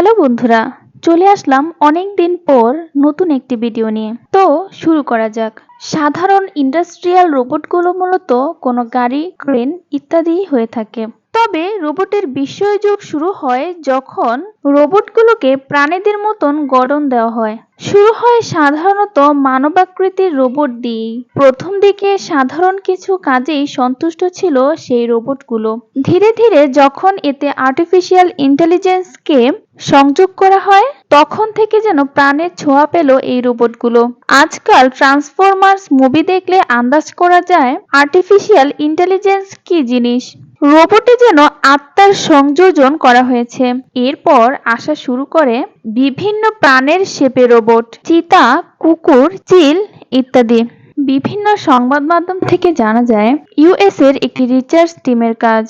Hello বন্ধুরা, চলে আসলাম অনেক দিন পর নতুন একটি ভিডিও নিয়ে। তো শুরু করা যাক। সাধারণ ইন্ডাস্ট্রিয়াল রোবটগুলো মূলত কোনো গাড়ি, ক্রেন ইত্যাদি হয়ে থাকে। তবে রোবটের বিস্ময়যুগ শুরু হয় যখন রোবটগুলোকে প্রাণীদের মতন গঠন দেওয়া হয়। শুরু হয় সাধারণত মানবাকৃতির রোবট দিয়েই। প্রথম দিকে সাধারণ কিছু কাজেই সন্তুষ্ট ছিল সেই রোবটগুলো। ধীরে ধীরে যখন এতে আর্টিফিশিয়াল ইন্টেলিজেন্সকে সংযোগ করা হয়, তখন থেকে যেন প্রাণের ছোঁয়া পেল এই রোবটগুলো। আজকাল ট্রান্সফরমার্স মুভি দেখলে আন্দাজ করা যায় আর্টিফিশিয়াল ইন্টেলিজেন্স কি জিনিস। রোবটে যেন আত্মার সংযোজন করা হয়েছে। এরপর আসা শুরু করে বিভিন্ন প্রাণের শেপে রোবট, চিতা, কুকুর, চিল ইত্যাদি। বিভিন্ন সংবাদ মাধ্যম থেকে জানা যায় ইউএস এর একটি রিসার্চ টিমের কাজ,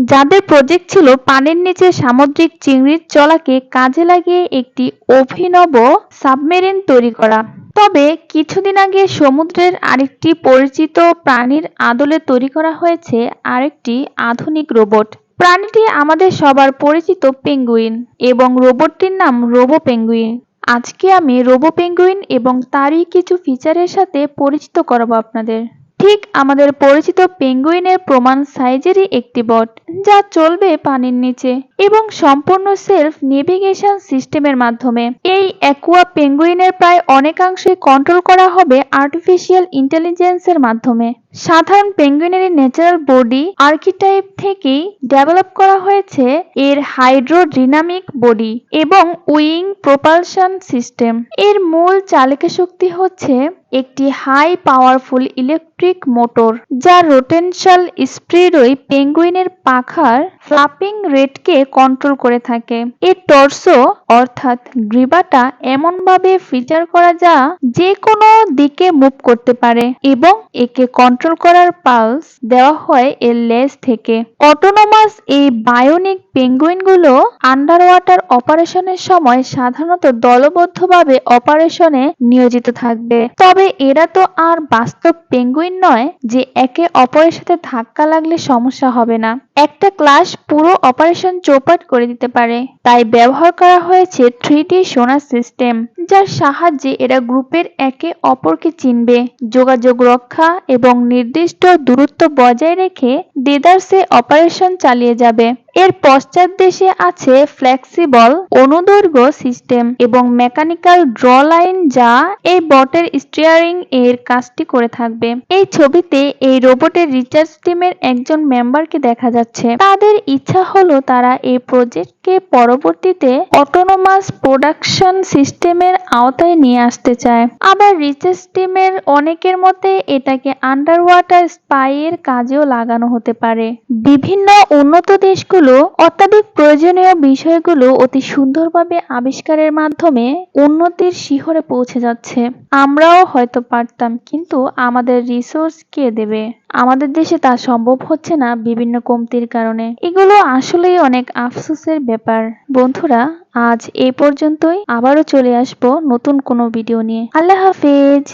যাদের প্রজেক্ট ছিল পানির নিচে সামুদ্রিক চিংড়ির চলাকে কাজে লাগিয়ে একটি অভিনব সাবমেরিন তৈরি করা। তবে কিছুদিন আগে সমুদ্রের আরেকটি পরিচিত প্রাণীর আদলে তৈরি করা হয়েছে আরেকটি আধুনিক রোবট। প্রাণীটি আমাদের সবার পরিচিত পেঙ্গুইন এবং রোবটটির নাম রোবো পেঙ্গুইন। আজকে আমি রোবো পেঙ্গুইন এবং তারই কিছু ফিচারের সাথে পরিচিত করাবো আপনাদের। ঠিক আমাদের পরিচিত পেঙ্গুইনের প্রমাণ সাইজেরই একটি বট, যা চলবে পানির নিচে এবং সম্পূর্ণ সেলফ নেভিগেশন সিস্টেমের মাধ্যমে। এই অ্যাকুয়া পেঙ্গুইনের প্রায় অনেকাংশই কন্ট্রোল করা হবে আর্টিফিশিয়াল ইন্টেলিজেন্সের মাধ্যমে। সাধারণ পেঙ্গুইনের ন্যাচারাল বডি আর্কিটাইপ থেকেই ডেভেলপ করা হয়েছে এর হাইড্রোডিনামিক বডি এবং উইং প্রপালশন সিস্টেম। এর মূল চালিকা শক্তি হচ্ছে একটি হাই পাওয়ারফুল ইলেকট্রিক মোটর, যা রোটেনশাল স্পিডই পেঙ্গুইনের পাখার ফ্লাপিং রেটকে কন্ট্রোল করে থাকে। এর টর্সো অর্থাৎ গ্রীবাটা এমনভাবে ফিচার করা যা যে কোনো দিকে মুভ করতে পারে এবং একে কন্ট্রোল করার পালস দেওয়া হয় এর লেজ থেকে। অটোনোমাস এই বায়োনিক পেঙ্গুইনগুলো আন্ডার ওয়াটার অপারেশনের সময় সাধারণত দলবদ্ধভাবে অপারেশনে নিয়োজিত থাকবে। তবে এরা তো আর বাস্তব পেঙ্গুইন নয় যে একে অপরের সাথে ধাক্কা লাগলে সমস্যা হবে না। একটা ক্লাস পুরো অপারেশন চৌপাট করে দিতে পারে। তাই ব্যবহার করা হয়েছে 3D সোনার সিস্টেম, যার সাহায্যে এরা গ্রুপের একে অপরকে চিনবে, যোগাযোগ রক্ষা এবং নির্দিষ্ট দূরত্ব বজায় রেখে দেদারসে অপারেশন চালিয়ে যাবে। এর পশ্চাৎদেশে আছে ফ্লেক্সিবল অনুদৈর্ঘ্য সিস্টেম এবং মেকানিক্যাল ড্র লাইন, যা এই বটের স্টিয়ারিং এর কাজটি করে থাকবে। এই ছবিতে এই রোবটের রিসার্চ টিমের একজন মেম্বারকে দেখা যাচ্ছে। তাদের ইচ্ছা হলো তারা এই প্রজেক্টকে পরবর্তীতে অটোনোমাস প্রোডাকশন সিস্টেমের আওতায় নিয়ে আসতে চায়। আবার রিসার্চ টিমের অনেকের মতে এটাকে আন্ডার ওয়াটার স্পাই এর কাজেও লাগানো হতে পারে। বিভিন্ন উন্নত দেশগুলো অত্যাধিক প্রয়োজনীয় বিষয়গুলো অতি সুন্দরভাবে আবিষ্কারের মাধ্যমে উন্নতির শিখরে পৌঁছে যাচ্ছে। আমরাও হয়তো পারতাম, কিন্তু আমাদের রিসোর্স কে দেবে? আমাদের দেশে তা সম্ভব হচ্ছে না বিভিন্ন কমতির কারণে। এগুলো আসলেই অনেক আফসোসের ব্যাপার। বন্ধুরা, আজ এই পর্যন্তই। আবারও চলে আসবো নতুন কোনো ভিডিও নিয়ে। আল্লাহ হাফেজ।